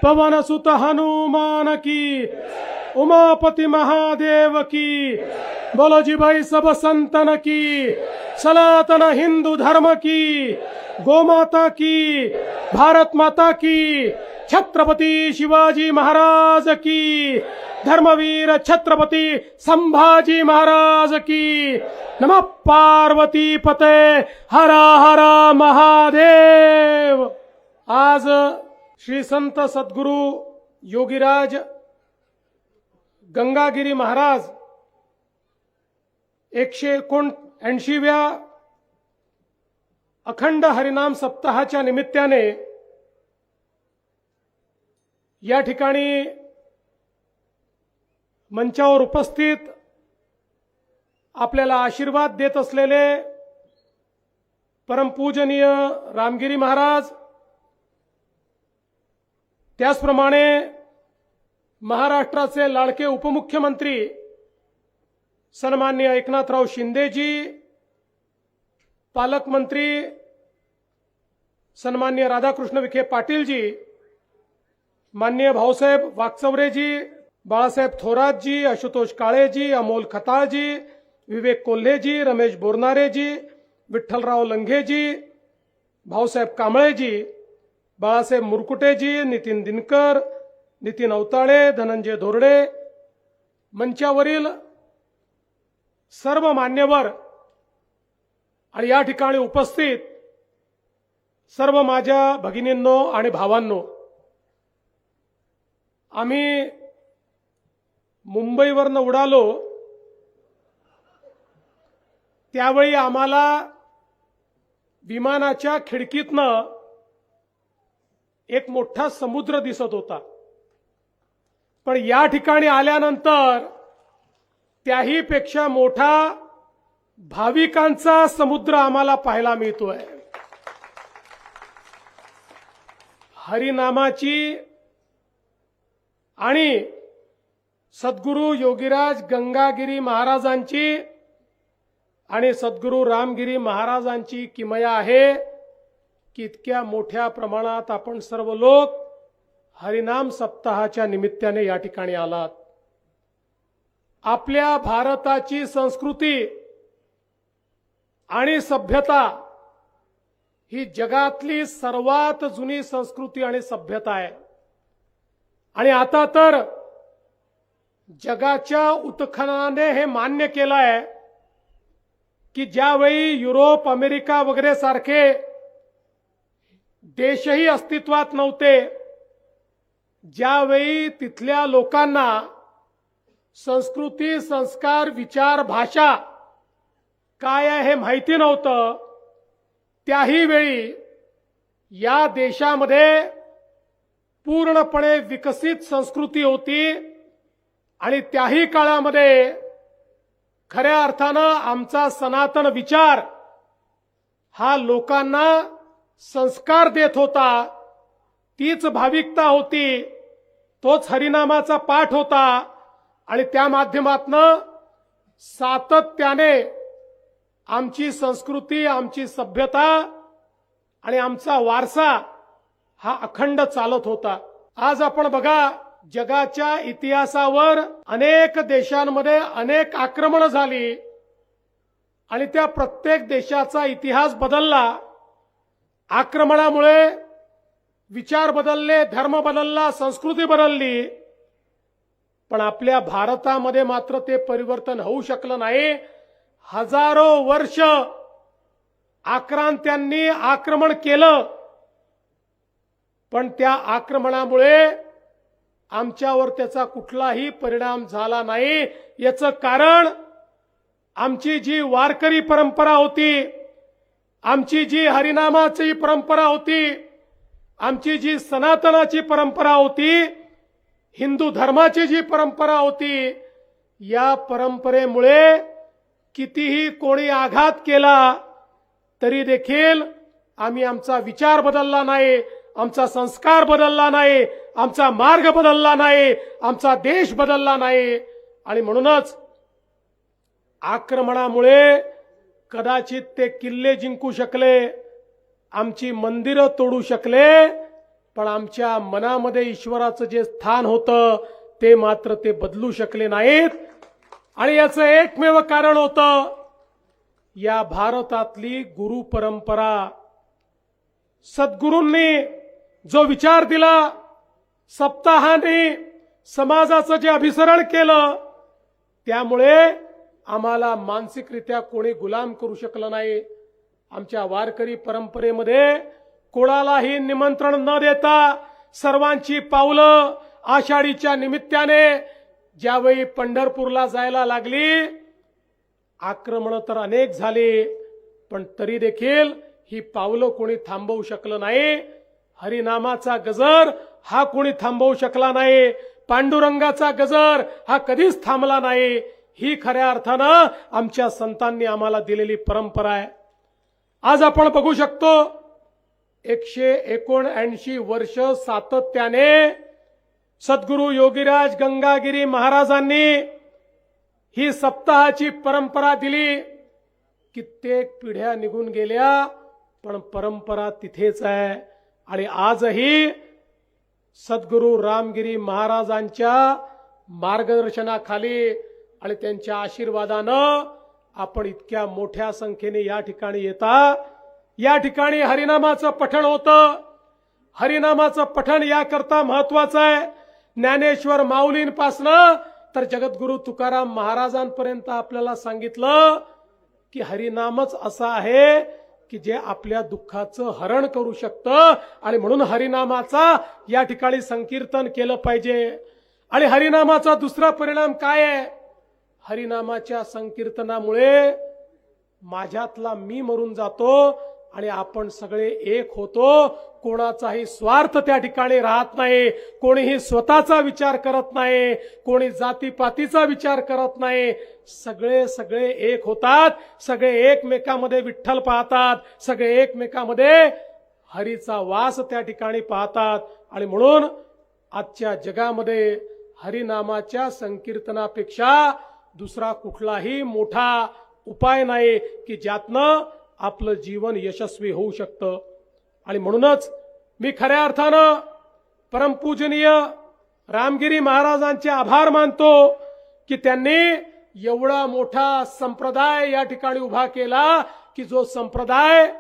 पवन सुत हनुमान की, उमापति महादेव की, बोलो जी भाई सब संतन की, सनातन हिंदू धर्म की, गोमाता की, भारत माता की, छत्रपति शिवाजी महाराज की, धर्मवीर छत्रपति संभाजी महाराज की। नमः पार्वती पते, हर हर महादेव। आज श्री संत सद्गुरु योगीराज गंगागिरी महाराज 179व्या अखंड हरिनाम सप्ताहाच्या निमित्ताने या ठिकाणी मंचावर उपस्थित आपल्याला आशीर्वाद देत असलेले परमपूजनीय रामगिरी महाराज, त्याचप्रमाणे महाराष्ट्राचे लाडके उपमुख्यमंत्री सन्माननीय एकनाथराव शिंदेजी, पालकमंत्री सन्माननीय राधाकृष्ण विखे पाटीलजी, माननीय भाऊसाहेब वाकचौरेजी, बाळासाहेब थोरातजी, आशुतोष काळेजी, अमोल खताळजी, विवेक कोल्हेजी, रमेश बोरनारेजी, विठ्ठलराव लंघेजी, भाऊसाहेब कांबळेजी, बाळासाहेब मुरकुटेजी, नितीन दिनकर, नितीन अवताळे, धनंजय धोरडे, मंचावरील सर्व मान्यवर आणि या ठिकाणी उपस्थित सर्व माझ्या भगिनींनो आणि भावांनो, आम्ही मुंबईवरनं उडालो त्यावेळी आम्हाला विमानाच्या खिडकीतनं एक मोठा समुद्र दिसत होता, पण या ठिकाणी आल्यानंतर त्याही पेक्षा मोठा भाविकांचा समुद्र आम्हाला पाहायला मिळतोय। हरिनामाची आणि सद्गुरु योगीराज गंगागिरी महाराजांची आणि सद्गुरु रामगिरी महाराजांची किमया आहे की इतक्या मोठ्या प्रमाणात आपण सर्व लोक हरिनाम सप्ताहाच्या निमित्ताने या ठिकाणी आलात। आपल्या भारताची संस्कृती आणि सभ्यता ही जगातली सर्वात जुनी संस्कृती आणि सभ्यता आहे आणि आता तर जगाच्या उत्खननाने हे मान्य केलं आहे की ज्यावेळी युरोप, अमेरिका वगैरे सारखे देशही अस्तित्वात नव्हते, ज्यावेळी तिथल्या लोकांना संस्कृती, संस्कार, विचार, भाषा काय आहे हे माहिती नव्हतं, त्याही वेळी या देशामध्ये पूर्णपणे विकसित संस्कृती होती आणि त्याही काळामध्ये खऱ्या अर्थानं आमचा सनातन विचार हा लोकांना संस्कार देत होता, तीच भाविकता होती, तोच हरिनामाचा पाठ होता आणि त्या माध्यमातनं सातत्याने आमची संस्कृती, आमची सभ्यता आणि आमचा वारसा हा अखंड चालत होता। आज आपण बघा, जगाच्या इतिहासावर अनेक देशांमध्ये अनेक आक्रमणे झाली आणि त्या प्रत्येक देशाचा इतिहास बदलला। आक्रमणामुळे विचार बदलले, धर्म बदलला, संस्कृती बदलली, पण आपल्या भारतामध्ये मात्र ते परिवर्तन होऊ शकलं नाही। हजारो वर्ष आक्रांत्यांनी आक्रमण केलं, पण त्या आक्रमणामुळे आमच्यावर त्याचा कुठलाही परिणाम झाला नाही। याचं कारण आमची जी वारकरी परंपरा होती, आमची जी हरिनामाची परंपरा होती, आमची जी सनातनाची परंपरा होती, हिंदू धर्माची जी परंपरा होती, या परंपरेमुळे कितीही कोणी आघात केला तरी देखील आम्ही आमचा विचार बदलला नाही, आमचा संस्कार बदलला नाही, आमचा मार्ग बदलला नाही, आमचा देश बदलला नाही। आणि म्हणूनच आक्रमणामुळे कदाचित ते किल्ले जिंकू शकले, आमची मंदिरं तोडू शकले, पण आमच्या मनामध्ये ईश्वराचं जे स्थान होतं ते मात्र ते बदलू शकले नाहीत. आणि याचं एकमेव कारण होतं या भारतातली गुरु परंपरा. सद्गुरूंनी जो विचार दिला, सप्ताहाने समाजाचं जे अभिसरण केलं, त्यामुळे आम्हाला मानसिकरित्या कोणी गुलाम करू शकलं नाही. आमच्या वारकरी परंपरेमध्ये कोणालाही निमंत्रण न देता सर्वांची पावलं आषाढीच्या निमित्ताने ज्यावेळी पंढरपूरला जायला लागली, आक्रमण तर अनेक झाली, पण तरी देखील ही पावलं कोणी थांबवू शकलं नाही. हरिनामाचा गजर हा कोणी थांबवू शकला नाही. पांडुरंगाचा गजर हा कधीच थांबला नाही. ही खऱ्या अर्थानं आमच्या संतांनी आम्हाला दिलेली परंपरा आहे. आज आपण बघू शकतो 179 वर्ष सातत्याने सद्गुरू योगीराज गंगागिरी महाराजांनी ही सप्ताहाची परंपरा दिली. कित्येक पिढ्या निघून गेल्या, पण परंपरा तिथेच आहे. आणि आजही सद्गुरू रामगिरी महाराजांच्या मार्गदर्शनाखाली आणि त्यांच्या आशीर्वादानं आपण इतक्या मोठ्या संख्येने या ठिकाणी येता. या ठिकाणी हरिनामाचं पठण होतं. हरिनामाचं पठण याकरता महत्वाचं आहे, ज्ञानेश्वर माऊलींपासनं तर जगद्गुरु तुकाराम महाराजांपर्यंत आपल्याला सांगितलं की हरिनामच असा आहे की जे आपल्या दुःखाचं हरण करू शकतं. आणि म्हणून हरिनामाचा या ठिकाणी संकीर्तन केलं पाहिजे. आणि हरिनामाचा दुसरा परिणाम काय आहे? हरिनामाच्या संकीर्तनामुळे माझ्यातला मी मरून जातो आणि आपण सगळे एक होतो. कोणाचाही स्वार्थ त्या ठिकाणी राहत नाही. कोणीही स्वतःचा विचार करत नाही. कोणी जातीपातीचा विचार करत नाही. सगळे एक होतात. सगळे एकमेकांमध्ये विठ्ठल पाहतात. सगळे एकमेकांमध्ये हरीचा वास त्या ठिकाणी पाहतात. आणि म्हणून आजच्या जगामध्ये हरिनामाच्या संकीर्तनापेक्षा दुसरा कुठलाही मोठा उपाय नाही की ज्यातनं आपलं जीवन यशस्वी होऊ शकतं. आणि म्हणूनच मी खऱ्या अर्थानं परमपूजनीय रामगिरी महाराजांचे आभार मानतो की त्यांनी एवढा मोठा संप्रदाय या ठिकाणी उभा केला की जो संप्रदाय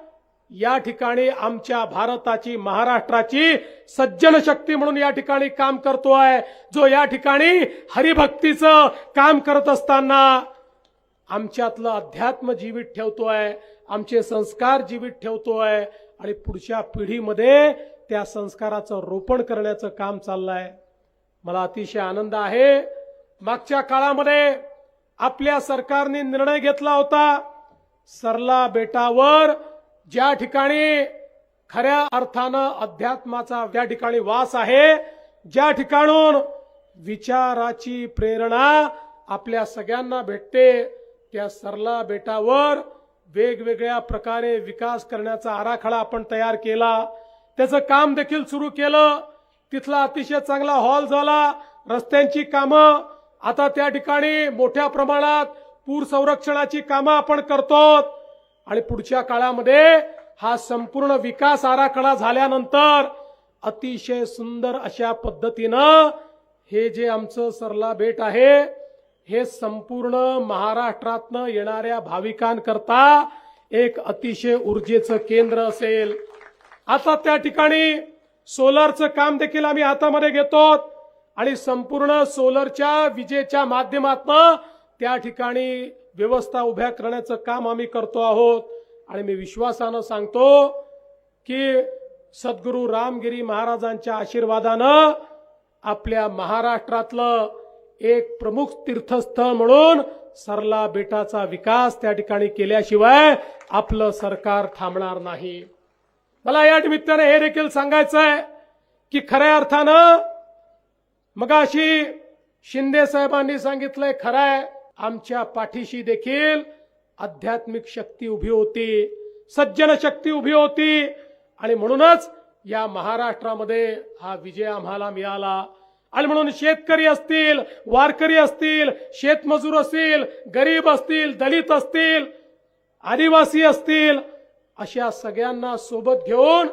या ठिकाणी आमच्या भारताची, महाराष्ट्राची सज्जन शक्ती म्हणून या ठिकाणी काम करतोय. जो या ठिकाणी हरिभक्तीचं काम करत असताना आमच्यातलं अध्यात्म जीवित ठेवतोय, आमचे संस्कार जीवित ठेवतोय आणि पुढच्या पिढीमध्ये त्या संस्काराचं रोपण करण्याचं काम चाललंय. मला अतिशय आनंद आहे. मागच्या काळामध्ये आपल्या सरकारने निर्णय घेतला होता, सरला बेटावर ज्या ठिकाणी खऱ्या अर्थानं अध्यात्माचा ज्या ठिकाणी वास आहे, ज्या ठिकाणून विचाराची प्रेरणा आपल्या सगळ्यांना भेटते, त्या सरला बेटावर वेगवेगळ्या प्रकारे विकास करण्याचा आराखडा आपण तयार केला. त्याचं काम देखील सुरू केलं. तिथला अतिशय चांगला हॉल झाला. रस्त्यांची कामं आता त्या ठिकाणी मोठ्या प्रमाणात पूर संरक्षणाची कामं आपण करतो. आणि पुढच्या काळामध्ये हा संपूर्ण विकास आराखडा झाल्यानंतर अतिशय सुंदर अशा पद्धतीनं हे जे आमचं सरला बेट आहे हे संपूर्ण महाराष्ट्रातनं येणाऱ्या भाविकांकरता एक अतिशय ऊर्जेचं केंद्र असेल. आता त्या ठिकाणी सोलरचं काम देखील आम्ही हातामध्ये घेतो आणि संपूर्ण सोलरच्या विजेच्या माध्यमातून त्या ठिकाणी व्यवस्था उभ्या करण्याचं काम आम्ही करतो आहोत. आणि मी विश्वासानं सांगतो की सद्गुरू रामगिरी महाराजांच्या आशीर्वादानं आपल्या महाराष्ट्रातलं एक प्रमुख तीर्थस्थळ म्हणून सरला बेटाचा विकास त्या ठिकाणी केल्याशिवाय आपलं सरकार थांबणार नाही. मला या निमित्ताने हे देखील सांगायचं आहे की खऱ्या अर्थानं मगाशी शिंदे साहेबांनी सांगितलंय, खरंय, आमच्या पाठीशी देखील आध्यात्मिक शक्ती उभी होती, सज्जन शक्ती उभी होती. आणि म्हणूनच या महाराष्ट्रामध्ये हा विजय आम्हाला मिळाला. आणि म्हणून शेतकरी असतील, वारकरी असतील, शेतमजूर असतील, गरीब असतील, दलित असतील, आदिवासी असतील, अशा सगळ्यांना सोबत घेऊन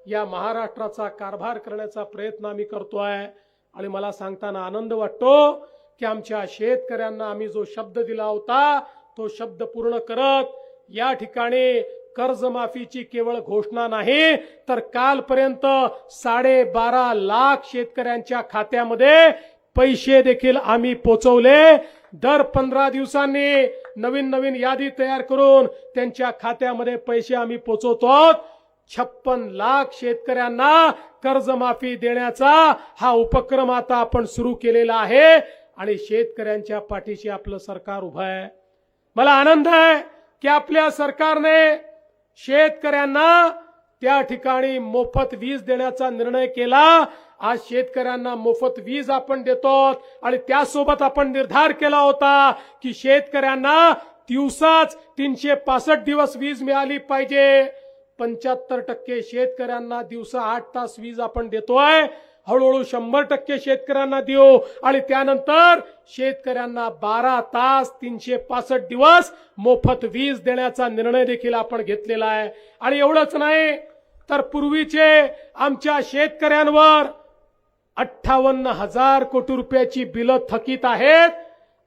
या महाराष्ट्राचा कारभार करण्याचा प्रयत्न आम्ही करतोय। आणि मला सांगताना आनंद वाटतो की आमच्या शेतकऱ्यांना आम्ही जो शब्द दिला होता तो शब्द पूर्ण करत या ठिकाणी कर्जमाफीची केवळ घोषणा नाही तर कालपर्यंत 12.5 लाख शेतकऱ्यांच्या खात्यामध्ये पैसे देखील आम्ही पोहोचवले। दर 15 दिवसांनी नवीन यादी तयार करून त्यांच्या खात्यामध्ये पैसे आम्ही पोहोचवतो। 56 लाख शेतकऱ्यांना कर्जमाफी देण्याचा हा उपक्रम आता आपण सुरू केलेला आहे आणि शेतकऱ्यांच्या पाठीशी आपलं सरकार उभं आहे। मला आनंद आहे की आपल्या सरकारने शेतकऱ्यांना त्या ठिकाणी मोफत वीज देण्याचा निर्णय केला। आज शेतकऱ्यांना मोफत वीज आपण देतो आणि त्यासोबत आपण निर्धार केला होता की शेतकऱ्यांना दिवसाच 365 दिवस वीज मिळाली पाहिजे। 75% शेतकऱ्यांना दिवसा 8 तास वीज आपण देतोय। हळूहळू 100% शेतकऱ्यांना देऊ आणि त्यानंतर शेतकऱ्यांना 12 तास 365 दिवस मोफत वीज देण्याचा निर्णय देखील आपण घेतलेला आहे। आणि एवढंच नाही तर पूर्वीचे आमच्या शेतकऱ्यांवर 58,000 कोटी रुपयाची बिलं थकीत आहेत।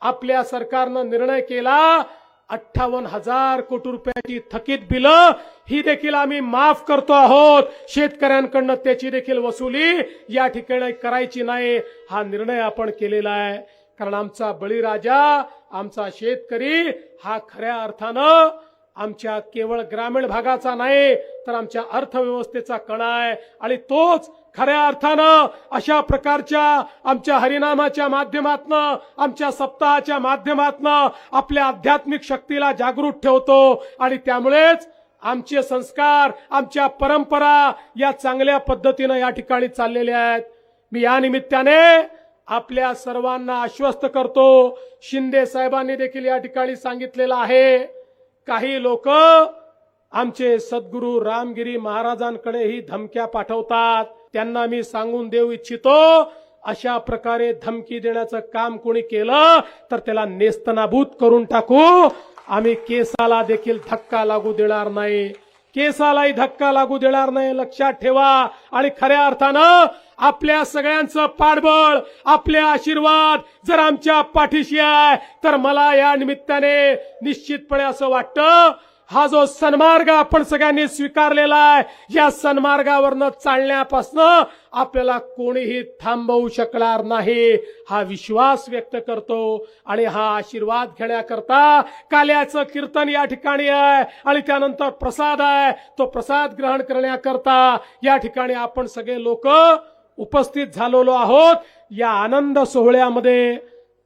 आपल्या सरकारनं निर्णय केला 58,000 कोटी रुपयाची थकीत बिलं ही देखील आम्ही माफ करतो आहोत। शेतकऱ्यांकडून त्याची देखील वसुली या ठिकाणी करायची नाही हा निर्णय आपण केलेला आहे। कारण आमचा बळीराजा आमचा शेतकरी हा खऱ्या अर्थानं आमच्या केवळ ग्रामीण भागाचा नाही तर आमच्या अर्थव्यवस्थेचा कणा आहे आणि तोच खऱ्या अर्थानं अशा प्रकारच्या आमच्या हरिनामाच्या माध्यमातनं आमच्या सप्ताहाच्या माध्यमातनं आपल्या आध्यात्मिक शक्तीला जागृत ठेवतो आणि त्यामुळेच आमचे संस्कार आमच्या परंपरा या चांगल्या पद्धतीनं या ठिकाणी चाललेल्या आहेत। मी या निमित्ताने आपल्या सर्वांना आश्वस्त करतो, शिंदे साहेबांनी देखील या ठिकाणी सांगितलेलं आहे, काही लोक आमचे सद्गुरू रामगिरी महाराजांकडे ही धमक्या पाठवतात। त्यांना मी सांगून देऊ इच्छितो अशा प्रकारे धमकी देण्याचं काम कोणी केलं तर त्याला नेस्तनाबूत करून टाकू। आम्ही केसाला देखील धक्का लागू देणार नाही, केसालाही धक्का लागू देणार नाही, लक्षात ठेवा। आणि खऱ्या अर्थानं आपल्या सगळ्यांचं पाठबळ आपले आशीर्वाद जर आमच्या पाठीशी आहे तर मला या निमित्ताने निश्चितपणे असं वाटतं हा जो सन्मार्ग आपण सगळ्यांनी स्वीकारलेला आहे या सन्मार्गावरनं चालण्यापासून आपल्याला कोणीही थांबवू शकणार नाही हा विश्वास व्यक्त करतो। आणि हा आशीर्वाद घेण्याकरता काल्याचं कीर्तन या ठिकाणी आहे आणि त्यानंतर प्रसाद आहे, तो प्रसाद ग्रहण करण्याकरता या ठिकाणी आपण सगळे लोक उपस्थित झालेलो आहोत। या आनंद सोहळ्यामध्ये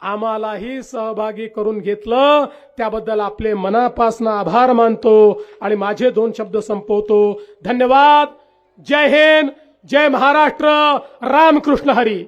आम्हालाही सहभागी करून घेतलं त्याबद्दल आपले मनापासून आभार मानतो आणि माझे 2 शब्द संपवतो। धन्यवाद। जय हिंद, जय महाराष्ट्र, रामकृष्ण हरी।